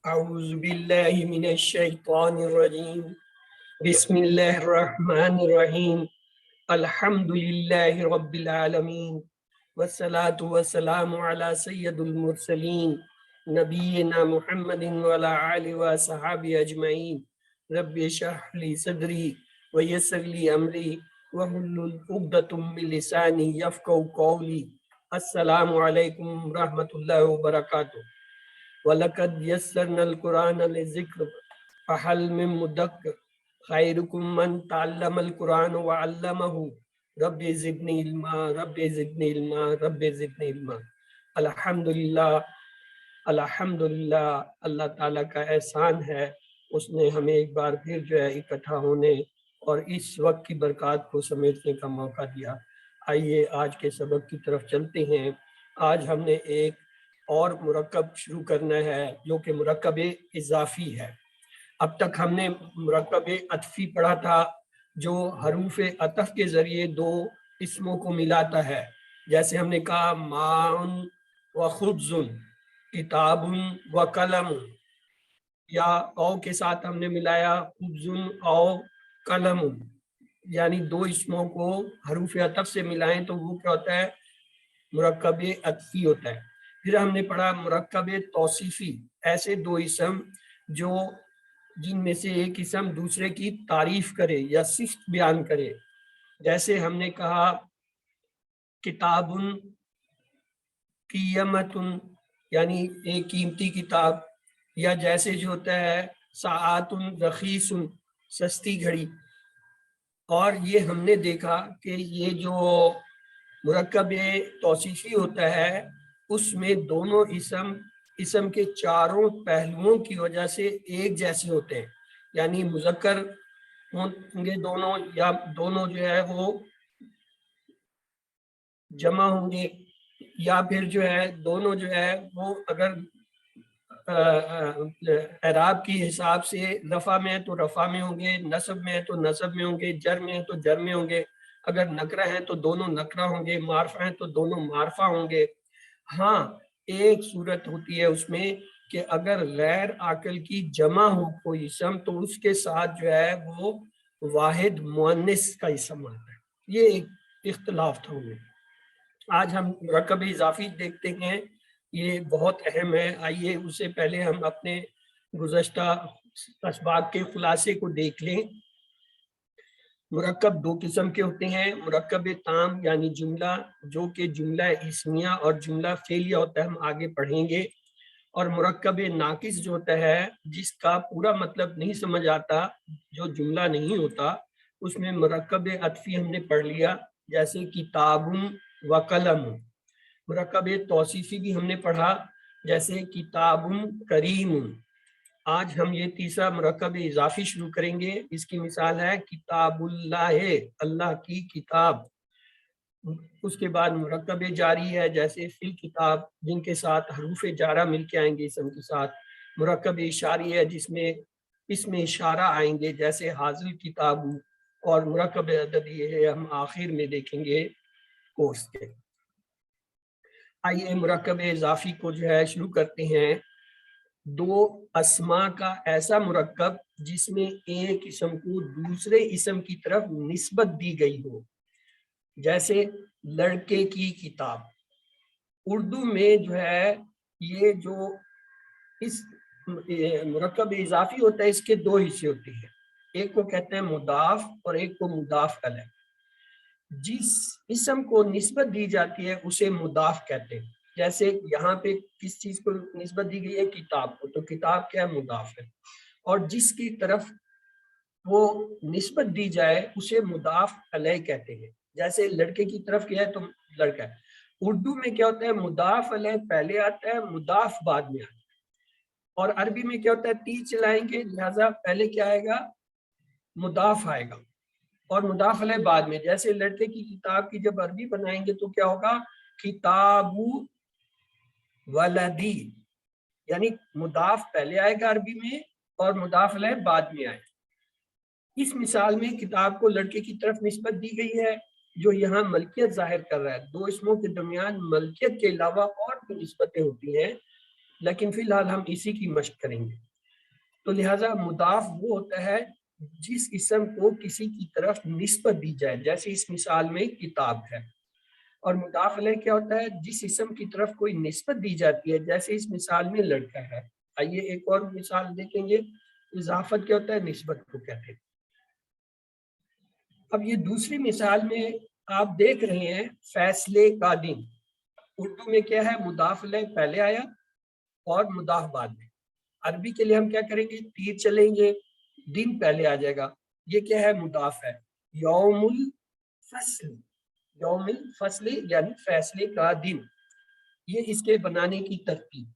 اعوذ باللہ من الشیطان الرجیم بسم اللہ الرحمن الرحیم الحمد للہ رب العالمین والصلاة والسلام علی سید المرسلین نبینا محمد وعلی آلہ وصحابہ اجمعین رب اشرح لی صدری ویسر لی امری واحلل عقدۃ من لسانی یفقہوا قولی۔ السلام علیکم ورحمۃ اللہ وبرکاتہ۔ وَلَقَدْ يَسَّرْنَا الْقُرْآنَ لِلذِّكْرِ فَهَلْ مِن مُّدَّكِّرٍ خَيْرُكُم مَّن تَعَلَّمَ الْقُرْآنَ وَعَلَّمَهُ رَبِّ زِدْنِی عِلْمًا رَبِّ زِدْنِی عِلْمًا رَبِّ زِدْنِی عِلْمًا۔ الحمدللہ الحمدللہ، اللہ تعالیٰ کا احسان ہے، اس نے ہمیں ایک بار پھر جو ہے اکٹھا ہونے اور اس وقت کی برکات کو سمیٹنے کا موقع دیا۔ آئیے آج کے سبق کی طرف چلتے ہیں۔ آج ہم نے ایک اور مرکب شروع کرنا ہے جو کہ مرکب اضافی ہے۔ اب تک ہم نے مرکب عطفی پڑھا تھا جو حروف عطف کے ذریعے دو اسموں کو ملاتا ہے، جیسے ہم نے کہا ماء و خبز، کتاب و قلم، یا او کے ساتھ ہم نے ملایا خبز او قلم، یعنی دو اسموں کو حروف عطف سے ملائیں تو وہ کیا ہوتا ہے؟ مرکب عطفی ہوتا ہے۔ پھر ہم نے پڑھا مرکب توصیفی، ایسے دو اسم جو جن میں سے ایک اسم دوسرے کی تعریف کرے یا صفت بیان کرے، جیسے ہم نے کہا کتاب قیمت، یعنی ایک قیمتی کتاب، یا جیسے جو ہوتا ہے ساعات رخیص، سستی گھڑی۔ اور یہ ہم نے دیکھا کہ یہ جو مرکب توصیفی ہوتا ہے اس میں دونوں اسم کے چاروں پہلوؤں کی وجہ سے ایک جیسے ہوتے ہیں، یعنی مذکر ہوں گے دونوں، یا دونوں جو ہے وہ جمع ہوں گے، یا پھر جو ہے دونوں جو ہے وہ اگر اعراب کی حساب سے رفع میں ہے تو رفع میں ہوں گے، نصب میں ہے تو نصب میں ہوں گے، جر میں ہے تو جر میں ہوں گے، اگر نکرہ ہیں تو دونوں نکرہ ہوں گے، معرفہ ہیں تو دونوں معرفہ ہوں گے۔ ہاں، ایک صورت ہوتی ہے اس میں کہ اگر غیر عاقل کی جمع ہو کوئی اسم تو اس کے ساتھ جو ہے وہ واحد مؤنث کا اسم آتا ہے، یہ ایک اختلاف تھا ہمیں۔ آج ہم مرکب اضافی دیکھتے ہیں، یہ بہت اہم ہے۔ آئیے اس سے پہلے ہم اپنے گزشتہ اسباق کے خلاصے کو دیکھ لیں۔ مرکب دو قسم کے ہوتے ہیں، مرکب تام یعنی جملہ جو کہ جملہ اسمیہ اور جملہ فعلیہ ہوتا ہے، ہم آگے پڑھیں گے، اور مرکب ناقص جو ہوتا ہے جس کا پورا مطلب نہیں سمجھ آتا، جو جملہ نہیں ہوتا، اس میں مرکب عطفی ہم نے پڑھ لیا، جیسے کتاب و قلم۔ مرکب توصیفی بھی ہم نے پڑھا، جیسے کتاب کریم۔ آج ہم یہ تیسرا مرکب اضافی شروع کریں گے، اس کی مثال ہے کتاب اللہ، اللہ کی کتاب۔ اس کے بعد مرکب جاری ہے، جیسے فی الکتاب، جن کے ساتھ حروف جارہ مل کے آئیں گے اسم کے ساتھ۔ مرکب اشاری ہے جس میں اس میں اشارہ آئیں گے، جیسے حاضر کتاب، اور مرکب عددی ہے ہم آخر میں دیکھیں گے کورس کے۔ آئیے مرکب اضافی کو جو ہے شروع کرتے ہیں۔ دو اسما کا ایسا مرکب جس میں ایک اسم کو دوسرے اسم کی طرف نسبت دی گئی ہو، جیسے لڑکے کی کتاب۔ اردو میں جو ہے یہ جو اس مرکب اضافی ہوتا ہے اس کے دو حصے ہوتے ہیں، ایک کو کہتے ہیں مضاف اور ایک کو مضاف الیہ۔ جس اسم کو نسبت دی جاتی ہے اسے مضاف کہتے ہیں، جیسے یہاں پہ کس چیز کو نسبت دی گئی ہے؟ کتاب کو، تو کتاب کیا ہے؟ مضاف ہے، اور جس کی طرف وہ نسبت دی جائے اسے مضاف الیہ کہتے ہیں، جیسے لڑکے کی طرف کیا ہے تو لڑکا ہے۔ اردو میں کیا ہوتا ہے؟ مضاف الیہ پہلے آتا ہے، مضاف بعد میں آتا ہے، اور عربی میں کیا ہوتا ہے؟ تیر چلائیں گے لہذا پہلے کیا آئے گا؟ مضاف آئے گا، اور مضاف الیہ بعد میں۔ جیسے لڑکے کی کتاب کی جب عربی بنائیں گے تو کیا ہوگا؟ کتاب ولدی، یعنی مضاف پہلے آئے گا عربی میں اور مضاف الیہ بعد میں آئے گا۔ اس مثال میں کتاب کو لڑکے کی طرف نسبت دی گئی ہے جو یہاں ملکیت ظاہر کر رہا ہے۔ دو اسموں کے درمیان ملکیت کے علاوہ اور بھی نسبتیں ہوتی ہیں، لیکن فی الحال ہم اسی کی مشق کریں گے. تو لہٰذا مضاف وہ ہوتا ہے جس اسم کو کسی کی طرف نسبت دی جائے، جیسے اس مثال میں کتاب ہے. اور مضاف الیہ کیا ہوتا ہے؟ جس اسم کی طرف کوئی نسبت دی جاتی ہے، جیسے اس مثال میں لڑکا ہے. آئیے ایک اور مثال دیکھیں گے. اضافت کیا ہوتا ہے؟ نسبت کو کہتے ہیں. اب یہ دوسری مثال میں آپ دیکھ رہے ہیں فیصلے کا دن. اردو میں کیا ہے؟ مضاف الیہ پہلے آیا اور مضاف بعد میں. عربی کے لیے ہم کیا کریں گے؟ تیر چلیں گے، دن پہلے آ جائے گا. یہ کیا ہے؟ مضاف ہے. یوم الفصل، یوم الفصل یعنی فیصلے کا دن. یہ اس کے بنانے کی ترتیب.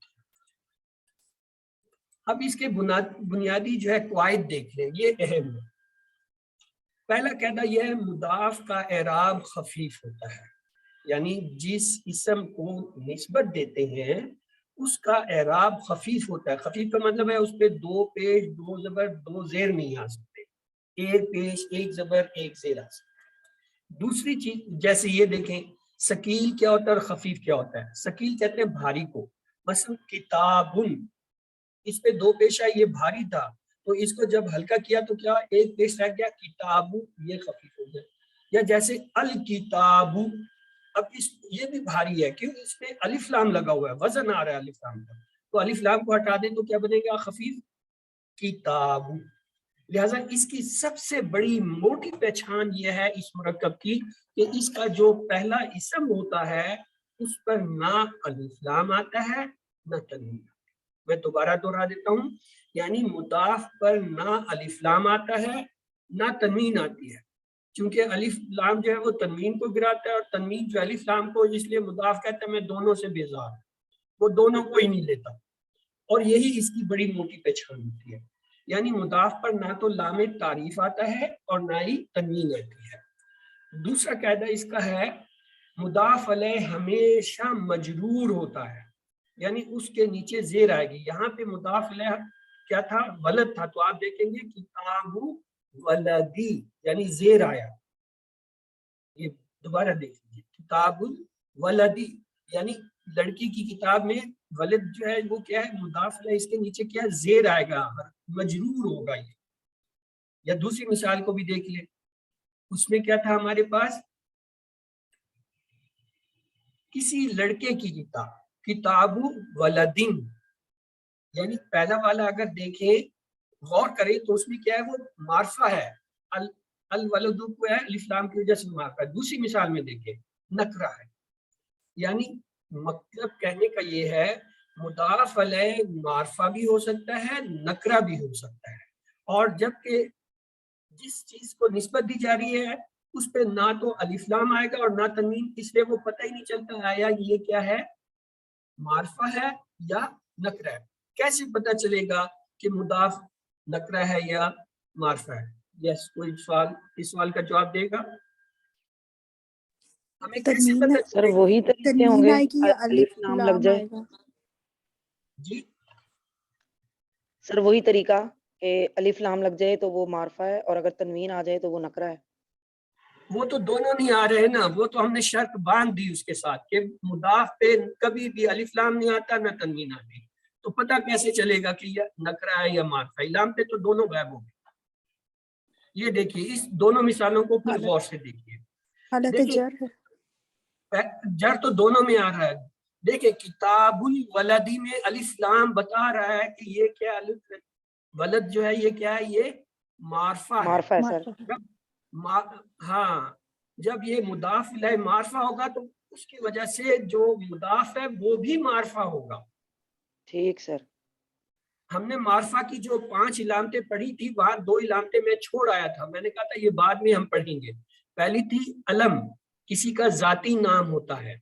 اب اس کے بنیادی جو ہے قواعد دیکھ لیں، یہ اہم ہے. پہلا قاعدہ یہ ہے مضاف کا اعراب خفیف ہوتا ہے، یعنی جس اسم کو نسبت دیتے ہیں اس کا اعراب خفیف ہوتا ہے. خفیف کا مطلب ہے اس پہ دو پیش، دو زبر، دو زیر نہیں آ سکتے، ایک پیش، ایک زبر، ایک زیر آ سکتے. دوسری چیز جیسے یہ دیکھیں ثقیل کیا ہوتا ہے اور خفیف کیا ہوتا ہے. ثقیل کہتے ہیں بھاری کو. مثلا کتابن، اس پہ دو پیش ہے، یہ بھاری تھا تو اس کو جب ہلکا کیا تو کیا ایک پیش رہ گیا، کتاب، یہ خفیف ہو گیا. یا جیسے الکتاب، اب یہ بھی بھاری ہے کیوں؟ اس پہ الف لام لگا ہوا ہے، وزن آ رہا ہے الف لام کا، تو الف لام کو ہٹا دیں تو کیا بنے گا؟ خفیف کتاب. لہٰذا اس کی سب سے بڑی موٹی پہچان یہ ہے اس مرکب کی کہ اس کا جو پہلا اسم ہوتا ہے اس پر نہ الف لام آتا ہے نہ تنوین. میں دوبارہ دوہرا دیتا ہوں، یعنی مضاف پر نہ الف لام آتا ہے نہ تنوین آتی ہے. چونکہ الف لام جو ہے وہ تنوین کو گراتا ہے اور تنوین جو الف لام کو، اس لیے مضاف کہتا ہے میں دونوں سے بیزار ہوں، وہ دونوں کو ہی نہیں لیتا. اور یہی اس کی بڑی موٹی پہچان ہوتی ہے، یعنی مضاف پر نہ تو لام تعریف آتا ہے اور نہ ہی تنوین آتی ہے. دوسرا قاعدہ اس کا ہے مضاف علیہ ہمیشہ مجرور ہوتا ہے، یعنی اس کے نیچے زیر آئے گی. یہاں پہ مضاف علیہ کیا تھا؟ ولد تھا، تو آپ دیکھیں گے کتاب ولدی یعنی زیر آیا. یہ دوبارہ دیکھ لیجیے، کتاب ولدی یعنی لڑکی کی کتاب میں ولد جو ہے وہ کیا ہے؟ مضاف علیہ، اس کے نیچے کیا ہے؟ زیر آئے گا، مجرور ہوگا یہ. یا دوسری مثال کو بھی دیکھ لیں، اس میں کیا تھا ہمارے پاس؟ کسی لڑکے کی کتاب، کتاب ولدن، یعنی پہلا والا اگر دیکھیں غور کریں تو اس میں کیا ہے؟ وہ معرفہ ہے، الولد کو ہے الف لام کی وجہ سے معرفہ ہے. دوسری مثال میں دیکھیں نکرہ ہے. یعنی مطلب کہنے کا یہ ہے مضاف علیہ معرفہ بھی ہو سکتا ہے، نکرہ بھی ہو سکتا ہے. اور جبکہ جس چیز کو نسبت دی جا رہی ہے اس پہ نہ تو الف لام آئے گا اور نہ تنوین، اس لیے وہ پتہ ہی نہیں چلتا آیا یہ کیا ہے؟ معرفہ ہے یا نکرہ ہے. کیسے پتہ چلے گا کہ مضاف نکرہ ہے یا معرفہ ہے؟ یس، کوئی سوال اس سوال کا جواب دے گا؟ ہمیں کیسے تنوین پتہ سر چلے گا؟ وہی طریقے ہوں تنوین گے آئے گی یا الف لام لگ لام جائے. آئے گا؟ جی سر وہی طریقہ کہ الف لام لگ جائے تو وہ معرفہ ہے اور اگر تنوین آ جائے تو وہ نکرہ ہے. وہ تو دونوں نہیں آ رہے نا، وہ تو ہم نے شرط باندھ دی اس کے ساتھ کہ مضاف پہ کبھی بھی الف لام نہیں آتا نہ تنوین آتی. تو پتہ کیسے چلے گا کہ یہ نکرہ ہے یا معرفہ ہے؟ لام پہ تو دونوں غائب ہو گئے. یہ دیکھیے اس دونوں مثالوں کو پھر غور سے دیکھیے. حالت دیکھیے جر ہے. جر تو دونوں میں آ رہا ہے. دیکھیں کتاب الولدی میں الف لام بتا رہا ہے کہ یہ کیا الف ولد جو ہے یہ کیا ہے؟ یہ معرفہ ہے. معرفہ ہے سر. ہاں، جب یہ مضاف الیہ معرفہ ہوگا تو اس کی وجہ سے جو مضاف ہے وہ بھی معرفہ ہوگا. ٹھیک سر. ہم نے معرفہ کی جو 5 علامتیں پڑھی تھی وہاں 2 علامتیں میں چھوڑ آیا تھا، میں نے کہا تھا یہ بعد میں ہم پڑھیں گے. پہلی تھی علم، کسی کا ذاتی نام ہوتا ہے.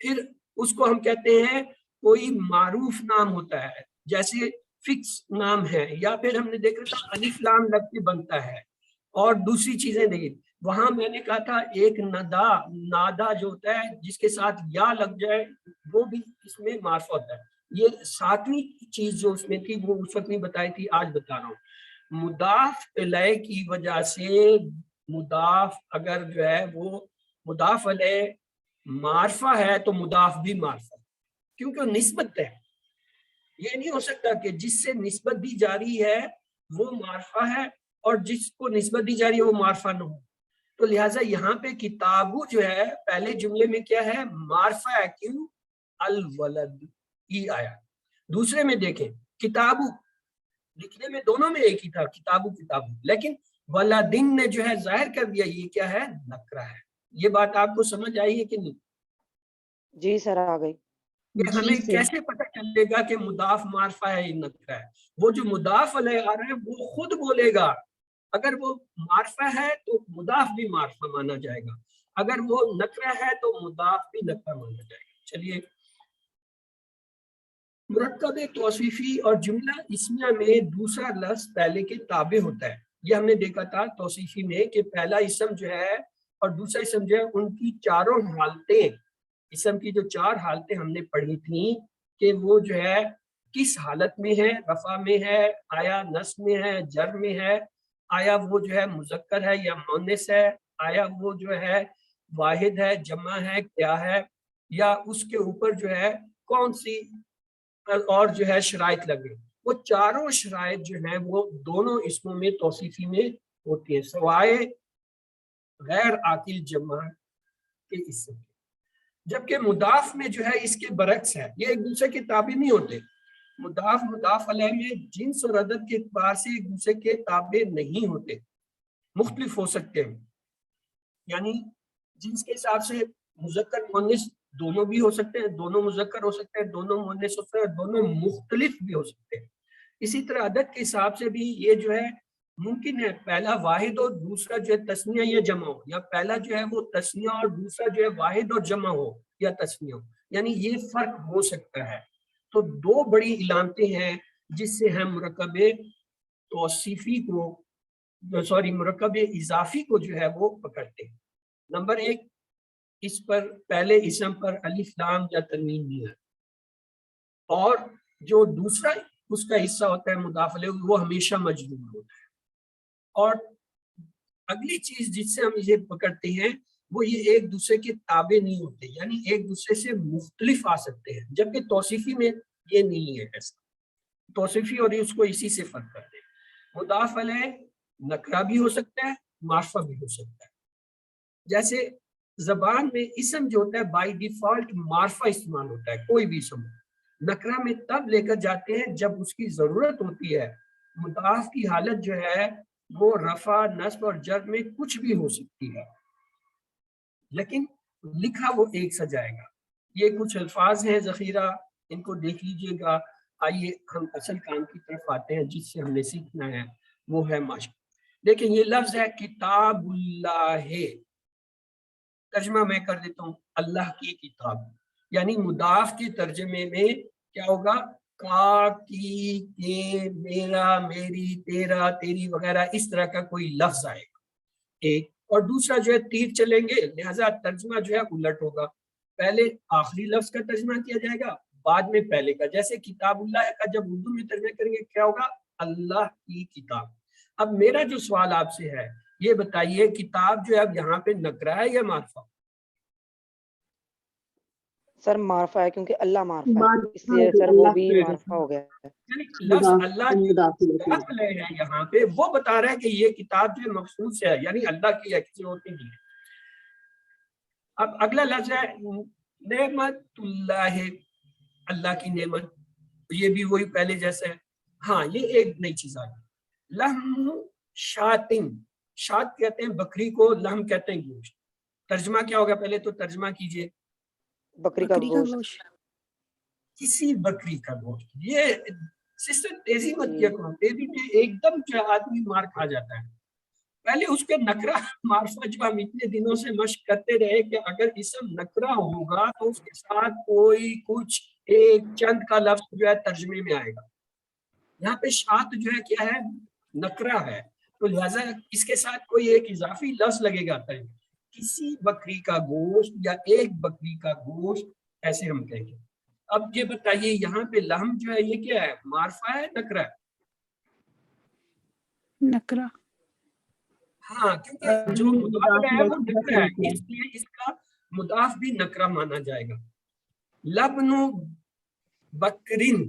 پھر اس کو ہم کہتے ہیں کوئی معروف نام ہوتا ہے جیسے فکس نام ہے، یا پھر ہم نے دیکھا تھا الف لام لگ کے بنتا ہے. اور دوسری چیزیں دیکھیں وہاں میں نے کہا تھا ایک نادا جو ہوتا ہے جس کے ساتھ یا لگ جائے وہ بھی اس میں معرفہ ہوتا ہے. یہ 7ویں چیز جو اس میں تھی وہ اس وقت نہیں بتائی تھی، آج بتا رہا ہوں. مضاف الیہ کی وجہ سے مضاف اگر جو ہے وہ مضاف الیہ معرفہ ہے تو مضاف بھی معرفہ کیونکہ وہ نسبت ہے. یہ نہیں ہو سکتا کہ جس سے نسبت دی جا رہی ہے وہ معرفہ ہے اور جس کو نسبت دی جا رہی ہے وہ معرفہ نہ ہو. تو لہٰذا یہاں پہ کتابو جو ہے پہلے جملے میں کیا ہے؟ معرفہ ہے. کیوں؟ الولد ہی آیا. دوسرے میں دیکھیں کتابو لکھنے میں دونوں میں ایک ہی تھا، کتابو کتابو، لیکن ولدن نے جو ہے ظاہر کر دیا یہ کیا ہے؟ نکرہ ہے. یہ بات آپ کو سمجھ آئی ہے کہ نہیں؟ جی سر آ گئی. کہ ہمیں کیسے پتہ چلے گا کہ مضاف معرفہ ہے یا نکرہ ہے؟ وہ جو مضاف علیہ آ رہا ہے وہ خود بولے گا. اگر وہ معرفہ ہے تو مضاف بھی معرفہ مانا جائے گا، اگر وہ نکرہ ہے تو مضاف بھی نکرہ مانا جائے گا. چلیے، مرکب توصیفی اور جملہ اسمیہ میں دوسرا لفظ پہلے کے تابع ہوتا ہے. یہ ہم نے دیکھا تھا توصیفی میں کہ پہلا اسم جو ہے اور دوسرا اسم جو ہے ان کی چاروں حالتیں، اسم کی جو 4 حالتیں ہم نے پڑھی تھیں کہ وہ جو ہے کس حالت میں ہے، رفع میں ہے، آیا نصب میں ہے، جر میں ہے، آیا وہ جو ہے مذکر ہے یا مؤنث ہے، آیا وہ جو ہے واحد ہے، جمع ہے، کیا ہے، یا اس کے اوپر جو ہے کون سی اور جو ہے شرائط لگے. وہ چاروں شرائط جو ہیں وہ دونوں اسموں میں توصیفی میں ہوتی ہیں سوائے غیر عاقل جمع کے اسم. جبکہ مضاف میں جو ہے اس کے برعکس ہے، یہ ایک دوسرے کے تابع نہیں ہوتے. مضاف مضاف علیہ میں جنس اور عدد کے اعتبار سے ایک دوسرے کے تابع نہیں ہوتے، مختلف ہو سکتے ہیں. یعنی جنس کے حساب سے مذکر مؤنث دونوں بھی ہو سکتے ہیں، دونوں مذکر ہو سکتے ہیں، دونوں مؤنث ہو سکتے ہیں، دونوں مختلف بھی ہو سکتے ہیں. اسی طرح عدد کے حساب سے بھی یہ جو ہے ممکن ہے پہلا واحد اور دوسرا جو ہے تثنیہ یا جمع ہو، یا پہلا جو ہے وہ تثنیہ اور دوسرا جو ہے واحد اور جمع ہو یا تثنیہ ہو. یعنی یہ فرق ہو سکتا ہے. تو 2 بڑی علامتیں ہیں جس سے ہم مرکب توصیفی کو مرکب اضافی کو جو ہے وہ پکڑتے ہیں. نمبر 1، اس پر پہلے اسم پر الف لام یا تنوین نہیں ہے، اور جو دوسرا اس کا حصہ ہوتا ہے مضاف الیہ وہ ہمیشہ مجرور ہوتا ہے. اور اگلی چیز جس سے ہم یہ پکڑتے ہیں وہ یہ ایک دوسرے کے تابع نہیں ہوتے، یعنی ایک دوسرے سے مختلف آ سکتے ہیں، جبکہ توصیفی میں یہ نہیں ہے ایسا. توصیفی اور اس کو اسی سے فرق کرتے ہیں. مضاف الیہ نکرہ بھی ہو سکتا ہے، معرفہ بھی ہو سکتا ہے. جیسے زبان میں اسم جو ہوتا ہے بائی ڈیفالٹ معرفہ استعمال ہوتا ہے، کوئی بھی اسم نکرہ میں تب لے کر جاتے ہیں جب اس کی ضرورت ہوتی ہے. مضاف کی حالت جو ہے وہ رفع نصب اور جر میں کچھ بھی ہو سکتی ہے، لیکن لکھا وہ ایک سا جائے گا. یہ کچھ الفاظ ہیں ذخیرہ، ان کو دیکھ لیجئے گا. آئیے ہم اصل کام کی طرف آتے ہیں جس سے ہم نے سیکھنا ہے، وہ ہے مشق. لیکن یہ لفظ ہے کتاب اللہ، ترجمہ میں کر دیتا ہوں اللہ کی کتاب. یعنی مضاف کے ترجمے میں کیا ہوگا؟ کا، کی، کے، میرا، میری، تیرا، تیری وغیرہ اس طرح کا کوئی لفظ آئے گا ایک. اور دوسرا جو ہے تیر چلیں گے، لہذا ترجمہ جو ہے الٹ ہوگا. پہلے آخری لفظ کا ترجمہ کیا جائے گا، بعد میں پہلے کا. جیسے کتاب اللہ کا جب اردو میں ترجمہ کریں گے کیا ہوگا؟ اللہ کی کتاب. اب میرا جو سوال آپ سے ہے یہ بتائیے کتاب جو ہے اب یہاں پہ نکرہ ہے یا معرفہ؟ سر معرفہ ہے، کیونکہ اللہ معرفہ ہے، اس لیے سر وہ بھی معرفہ ہو گیا ہے. یعنی لفظ اللہ ہے یہاں پہ وہ بتا رہا ہے کہ یہ کتاب جو مخصوص ہے، یعنی اللہ کی ہے، کسی اور کی نہیں ہے. اب اگلا لفظ ہے نعمت اللہ، اللہ کی نعمت. یہ بھی وہی پہلے جیسا ہے. ہاں یہ ایک نئی چیز آ گئی. لحم شاتن، شات کہتے ہیں بکری کو، لحم کہتے ہیں گوشت. ترجمہ کیا ہوگا؟ پہلے تو ترجمہ کیجئے. بکری کا گوشت. کسی بکری کا گوشت. یہ سسٹر تیزی مت کیا کرو، تیزی میں ایک دم جو آدمی مار کھا جاتا ہے. پہلے اس کے نکرہ معرفہ جو ہم اتنے دنوں سے مشق کرتے رہے کہ اگر اسم نکرہ ہوگا تو اس کے ساتھ کوئی کچھ ایک چند کا لفظ جو ہے ترجمے میں آئے گا. یہاں پہ شات جو ہے کیا ہے؟ نکرہ ہے، تو لہٰذا اس کے ساتھ کوئی ایک اضافی لفظ لگے گا. کسی بکری کا گوشت یا ایک بکری کا گوشت، ایسے ہم کہیں گے. اب یہ بتائیے یہاں پہ لحم جو ہے یہ کیا ہے؟ معرفہ ہے نکرہ؟ نکرہ. ہاں، کیونکہ جو مضاف ہے وہ نکرہ ہے، اس لیے اس کا مضاف بھی نکرہ مانا جائے گا. لبن بکرن،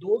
2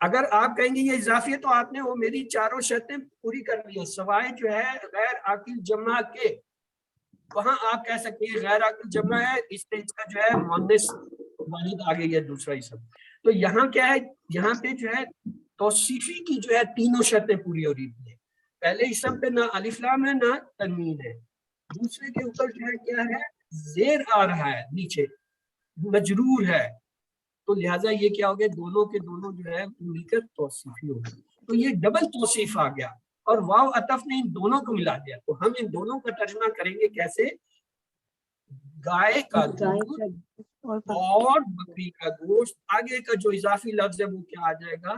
اگر آپ کہیں گے یہ اضافی ہے تو آپ نے وہ میری چاروں شرطیں پوری کر لی ہیں سوائے جو ہے غیر عاقل جمع کے. وہاں آپ کہہ سکتے ہیں غیر عاقل جمع ہے اس لیے اس کا جو ہے مؤنث واحد آ گئی ہے دوسرا اسم. تو یہاں کیا ہے یہاں پہ جو ہے توصیفی کی جو ہے تینوں شرطیں پوری ہو رہی ہیں. پہلے اسم پہ نہ الف لام ہے نہ تنوین ہے. دوسرے کے اوپر جو ہے کیا ہے زیر آ رہا ہے نیچے مجرور ہے. تو لہٰذا یہ کیا ہو گیا دونوں کے دونوں جو ہے مل کر توصیفی ہو گئے. تو یہ ڈبل توصیف آ گیا اور واو عطف نے ان دونوں کو ملا دیا. تو ہم ان دونوں کا ترجمہ کریں گے کیسے گائے کا دودھ اور بکری کا گوشت. آگے کا جو اضافی لفظ ہے وہ کیا آ جائے گا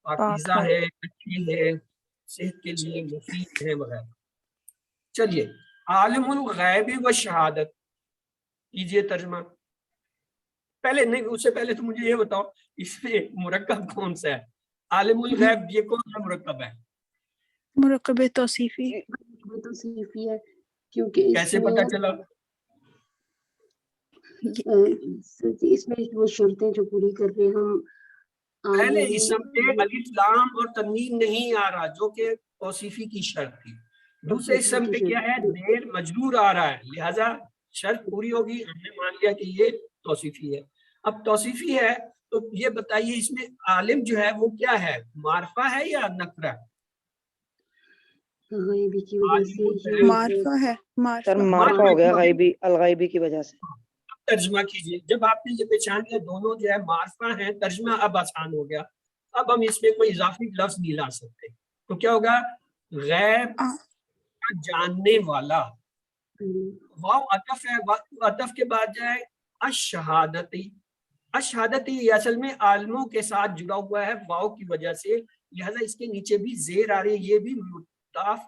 پاکیزہ ہے اچھی ہے صحت کے لیے مفید ہے وغیرہ. چلیے عالم الغیب و شہادت کیجئے ترجمہ. پہلے نہیں اس سے پہلے تو مجھے یہ بتاؤ اس میں مرکب کون سا ہے؟ عالم الغیب یہ کون سا مرکب ہے؟ مرکب توصیفی. توصیفی ہے کیونکہ کیسے پتہ چلا؟ اس میں وہ شرطیں جو پوری کر رہے ہم پہلے اسم پہ الف لام اور تنوین نہیں آ رہا جو کہ توصیفی کی شرط تھی. دوسرے اسم پہ کیا ہے زیر مجرور آ رہا ہے لہذا شرط پوری ہوگی. ہم نے مان لیا کہ یہ توصیفی ہے. اب توصیفی ہے تو یہ بتائیے اس میں عالم جو ہے وہ کیا ہے معرفہ ہے یا نکرہ؟ غیبی کی وجہ سے معرفہ ہے. سر معرفہ ہو گیا غیبی الغیبی کی وجہ سے. ترجمہ کیجئے. جب آپ نے یہ پہچان لیا دونوں جو ہے معرفہ ہیں ترجمہ اب آسان ہو گیا. اب ہم اس میں کوئی اضافی لفظ نہیں لا سکتے. تو کیا ہوگا غیب کا جاننے والا. واو عطف ہے. عطف کے بعد جائے الشہادتی. الشہادتی یہ اصل میں عالموں کے ساتھ جڑا ہوا ہے واو کی وجہ سے لہذا اس کے نیچے بھی زیر آ رہی ہے. یہ بھی مضاف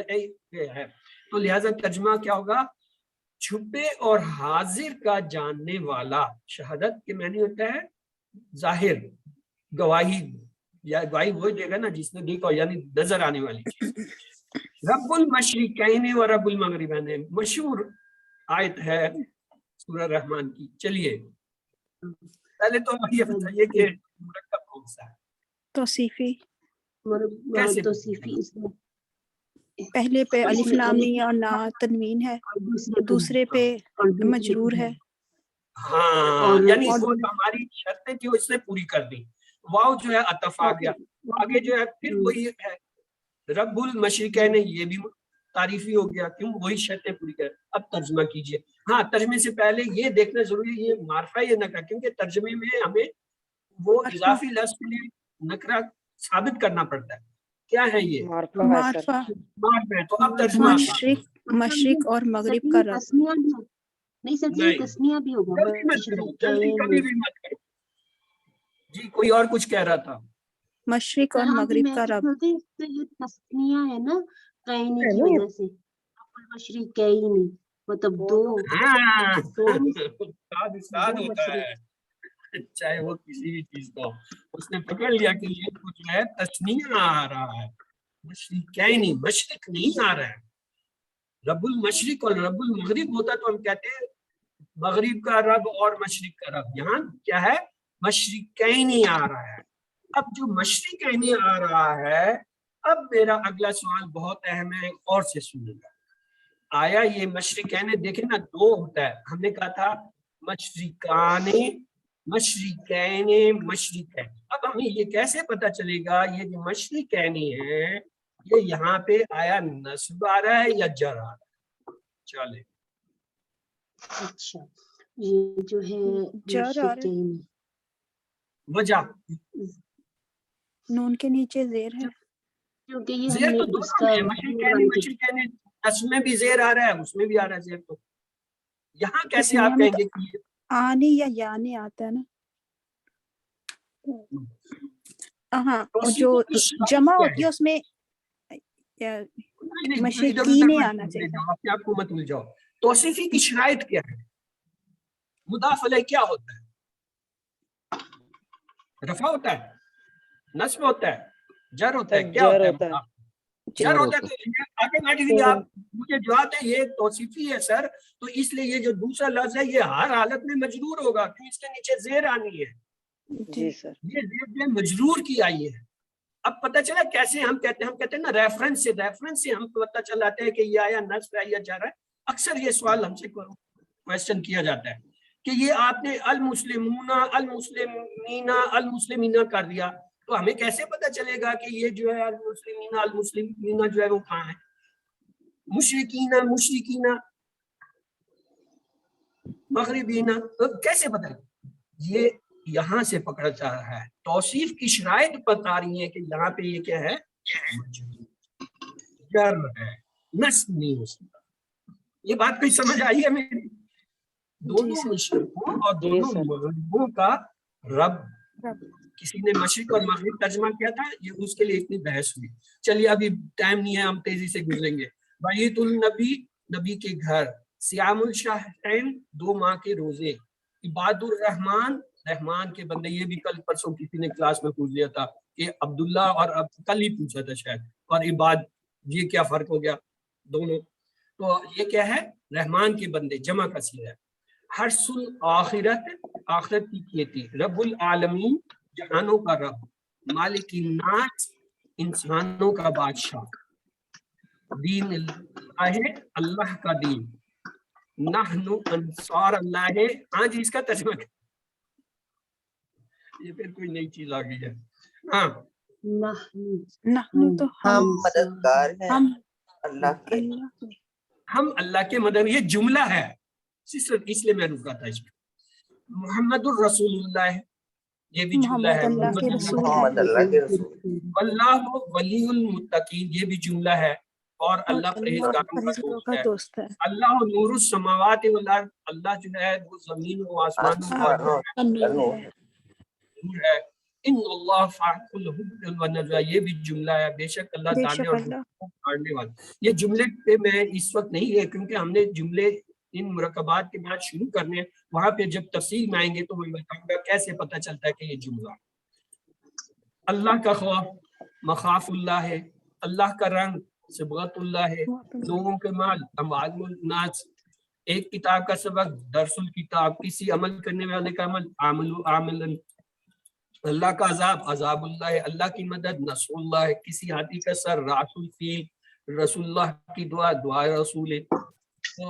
ہے تو لہذا ترجمہ کیا ہوگا چھپے اور حاضر کا جاننے والا. شہادت کے معنی ہوتا ہے ظاہر گواہی یا گواہی وہی دے گا نا جس نے دیکھا یعنی نظر آنے والی چیز. رب المشرقین و رب المغربین مشہور آیت ہے سورہ رحمان کی. چلیے پہلے تو یہ بتائیے کہ مرکب کون سا ہے توصیفی. کیسے توصیفی اس میں پہلے پہ الف لام نہیں اور نہ تنوین ہے دوسرے پہ مجرور ہے. ہاں یعنی وہ ہماری شرطیں تھی اس نے پوری کر دی. واو جو ہے عطف آ گیا. آگے جو ہے پھر وہی ہے رب المشرقین یہ بھی تعریفی ہو گیا کیوں وہی شرطیں پوری کر. اب ترجمہ کیجئے. ہاں ترجمے سے پہلے یہ دیکھنا ضروری ہے یہ معرفہ یا نکرہ کیونکہ ترجمے میں ہمیں وہ اضافی لفظ کے لیے نکرہ ثابت کرنا پڑتا ہے. کیا ہے یہ معرفہ ہے سر. معرفہ ہے. تو اب ترجمہ مشرق اور مغرب کا رب. نہیں سر جی تسنیہ بھی ہوگا. کبھی بھی مت کرو. جی کوئی اور کچھ کہہ رہا تھا. مشرق اور مغرب کا رب. یہ تسنیہ ہے نا قینی کی وجہ سے مشرق قینی مطلب دو استاد ہوتا ہے چاہے وہ کسی بھی چیز کو اس نے پکڑ لیا کہ یہ کچھ ہے تسنیہ آ رہا ہے مشرقین مشرق نہیں آ رہا ہے. رب المشرق اور رب المغرب ہوتا تو ہم کہتے ہیں مغرب کا رب اور مشرق کا رب. یہاں کیا ہے مشرقین آ رہا ہے. اب جو مشرقین آ رہا ہے اب میرا اگلا سوال بہت اہم ہے اور سے سنیں گا. آیا یہ مشرقین دیکھیں نا دو ہوتا ہے. ہم نے کہا تھا مشرقان مشرقین مشرقین. اب ہمیں یہ کیسے پتا چلے گا یہ جو مشرقین ہے یہ یہاں پہ آیا نصب آ رہا ہے یا جر آ رہا ہے؟ چلے اچھا یہ جو ہے وجہ نون کے نیچے زیر ہے کیونکہ یہ زیر تو دونوں میں مشرقین اس میں بھی زیر آ رہا ہے اس میں بھی آ رہا ہے زیر. تو یہاں کیسے آپ کہیں گے کہ آنے یا یانے آتا ہے نا. ہاں جو جمع ہوتی ہے اس میں مشرقین آنا چاہیے. آپ کو مت مل جاؤ. توصیفی کی شرائط کیا ہے؟ مضاف علیہ کیا ہوتا ہے؟ رفع ہوتا ہے نصب ہوتا ہے جر ہوتا ہے کیا ہوتا ہے؟ جر ہوتا ہے. تو آٹومیٹکلی آپ مجھے جواب ہے یہ توصیفی ہے سر تو اس لیے یہ جو دوسرا لفظ ہے یہ ہر حالت میں مجرور ہوگا کیوں اس کے نیچے زیر آنی ہے. جی سر یہ زیر مجرور کی آئی ہے. اب پتہ چلا کیسے ہم کہتے ہیں نا ریفرنس سے ہم پتہ چلاتے ہیں کہ یہ آیا نصب ہے یا جر ہے. اکثر یہ سوال ہم سے کوشچن کیا جاتا ہے کہ یہ آپ نے المسلمون المسلمین کر دیا تو ہمیں کیسے پتہ چلے گا کہ یہ جو ہے المسلمین جو ہے وہ کہاں ہے؟ مشرکین مغربین کیسے پتہ؟ یہ یہاں سے پکڑا جا رہا ہے. توصیف کی شرائط بتا رہی ہیں کہ یہاں پہ یہ کیا ہے؟ جر ہے، نصب نہیں ہو سکتا. یہ بات کوئی سمجھ آئی ہے میری؟ دونوں مشرقوں اور دونوں مغربوں کا رب. کسی نے مشرق اور مغرب ترجمہ کیا تھا، یہ اس کے لیے اتنی بحث ہوئی. چلیے ابھی ٹائم نہیں ہے، ہم تیزی سے گزریں گے. بیت النبی، نبی کے گھر. صیام الشہرین، 2 ماہ کے روزے. عباد الرحمن، رحمان کے بندے. یہ بھی کل پرسوں کسی نے کلاس میں پوچھ لیا تھا کہ عبداللہ اور کل ہی پوچھا تھا شاید، اور عباد یہ کیا فرق ہو گیا دونوں؟ تو یہ کیا ہے؟ رحمان کے بندے، جمع کا صیغہ ہے. حرس الآخرت، آخرت کی کھیتی. رب العالمین، جہانوں کا رب. مالک الناس، انسانوں کا بادشاہ. دین اللہ، اللہ کا دین. نحن انصار اللہ. ہاں جی، اس کا ترجمہ یہ پھر کوئی نئی چیز آ گئی ہے. ہاں، نحن تو ہم مددگار ہیں ہم اللہ کے. ہم اللہ کے مدد. یہ جملہ ہے، اس لیے میں رکا تھا اس میں. محمد الرسول اللہ، یہ بھی جملہ ہے. محمد اللہ کے رسول ہے. محمد اللہ کے رسول. اللہ ولی المتقین، یہ بھی جملہ ہے. اور اللہ پرہیزگاروں کا دوست ہے. اللہ نور السماوات والارض، اللہ جو ہے وہ زمین و آسمانوں کا نور ہے. ان اللہ فاعل الحب والنجوى، یہ بھی جملہ ہے. بے شک اللہ دانے اور کاٹنے والا. یہ جملے پہ میں اس وقت نہیں ہے کیونکہ ہم نے جملے ان مرکبات کے بعد شروع کرنے ہیں. وہاں پہ جب تفصیل میں آئیں گے تو میں بتاؤں گا کیسے پتہ چلتا ہے کہ یہ جملہ. اللہ کا خوف مخاف اللہ ہے. اللہ کا رنگ صبغت اللہ ہے. لوگوں کے مال اموال الناس. ایک کتاب کا سبق درس الکتاب، کسی عمل کرنے والے کا عمل عامل. اللہ کا عذاب عذاب اللہ ہے. اللہ کی مدد نصر اللہ ہے. کسی ہاتھی کا سر راس الفیل. رسول اللہ کی دعا دعا رسول ہے. تو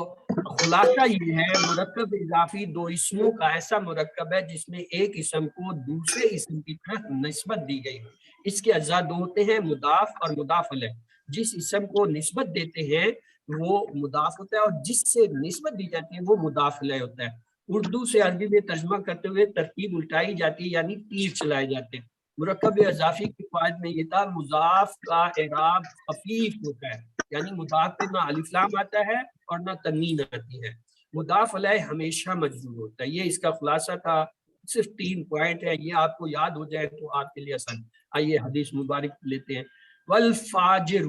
خلاصہ یہ ہے، مرکب اضافی 2 اسموں کا ایسا مرکب ہے جس میں ایک اسم کو دوسرے اسم کی طرف نسبت دی گئی. اس کے اجزاء 2 ہوتے ہیں، مضاف اور مضاف الیہ. جس اسم کو نسبت دیتے ہیں وہ مضاف ہوتا ہے اور جس سے نسبت دی جاتی ہے وہ مضاف الیہ ہوتا ہے. اردو سے عربی میں ترجمہ کرتے ہوئے ترتیب الٹائی جاتی ہے، یعنی تیر چلائے جاتے ہیں. مرکب اضافی کے فوائد میں یہ تھا، مضاف کا اعراب خفیف ہوتا ہے، یعنی مضاف پہ نہ الف لام آتا ہے اور نہ تنوین آتی ہے. مضاف علیہ ہمیشہ مجرور ہوتا ہے. یہ اس کا خلاصہ تھا. صرف 3 پوائنٹ ہے، یہ آپ کو یاد ہو جائے تو آپ کے لیے آسان. آئیے حدیث مبارک لیتے ہیں. والفاجر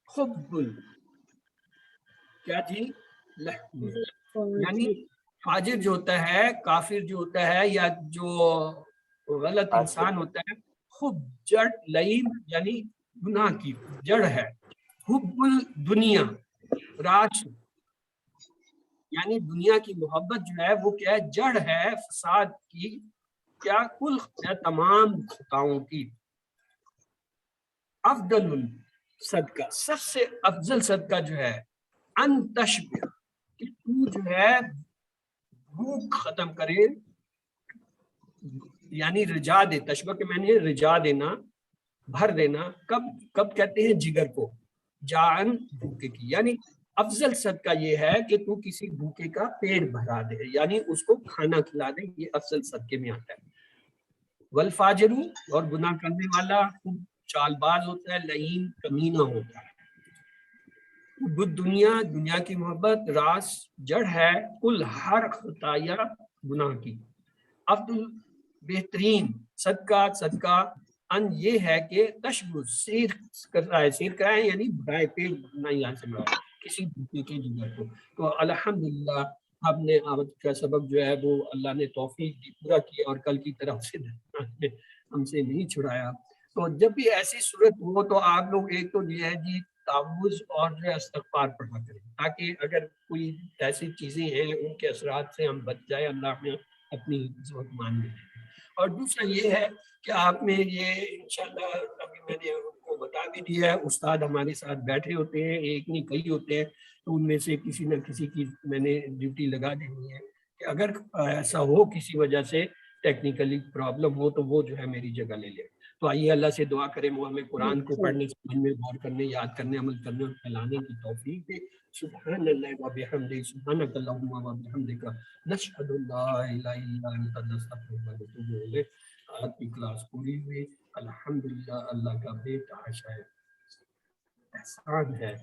خب کیا جی لحم، یعنی فاجر جو ہوتا ہے، کافر جو ہوتا ہے یا جو غلط انسان ہوتا ہے، خوب جڑ لئیم یعنی گناہ کی جڑ ہے. حب الدنیا راش، یعنی دنیا کی محبت جو ہے وہ کیا ہے؟ جڑ ہے فساد کی. کیا؟ کل تمام خطاؤں کی. افضل صدقہ، سب سے افضل صدقہ جو ہے، ان تشبہ، کہ تو جو ہے بھوک ختم کرے، یعنی رجا دے. تشبہ کے معنی رجا دینا، بھر دینا. کب کہتے ہیں؟ جگر کو. جان بھوکے کی، یعنی افضل صدقہ یہ ہے کہ تو کسی بھوکے کا پیٹ بھرا دے، یعنی اس کو کھانا کھلا دے. یہ افضل صدقے میں آتا ہے. والفاجر، اور گناہ کرنے والا خوب چال باز ہوتا ہے، لعین کمینہ ہوتا ہے. دنیا، دنیا کی محبت راس جڑ ہے کل ہر خطایا گناہ کی. افضل بہترین صدقہ ان یہ ہے کہ تشبہ سیر کر رہا ہے. سیر کرا ہے یعنی برائے پیٹ بھرنا، یہاں سے مراد کسی بھوکے کے جگر کو. تو الحمدللہ ہم نے آج کا سبق جو ہے وہ اللہ نے توفیق دی پورا کیا، اور کل کی طرف سے ہم سے نہیں چھڑایا. تو جب بھی ایسی صورت ہو تو آپ لوگ ایک تو یہ ہے جی تعوذ اور جو استغفار پڑھا کریں، تاکہ اگر کوئی ایسی چیزیں ہیں ان کے اثرات سے ہم بچ جائیں، اللہ میں اپنی ضرورت ماننے لگے. اور دوسرا یہ ہے کہ آپ میں یہ انشاءاللہ ابھی میں نے ان کو بتا بھی دیا ہے, استاد ہمارے ساتھ بیٹھے ہوتے ہیں, ایک نہیں کئی ہوتے ہیں, تو ان میں سے کسی نہ کسی کی میں نے ڈیوٹی لگا دینی ہے کہ اگر ایسا ہو کسی وجہ سے ٹیکنیکلی پرابلم ہو تو وہ جو ہے میری جگہ لے لے. تو آئیے اللہ سے دعا کریں وہ ہمیں قرآن کو پڑھنے, سمجھنے, غور کرنے, یاد کرنے, عمل کرنے اور پھیلانے کی توفیق دے. سبحان اللہ و بحمدہ, سبحانک اللہم و بحمدک, نشہد ان لا الہ الا انت, نستغفرک و نتوب الیک. آج کی کلاس پوری ہوئی. الحمدللہ, اللہ کا بے تحاشا احسان ہے.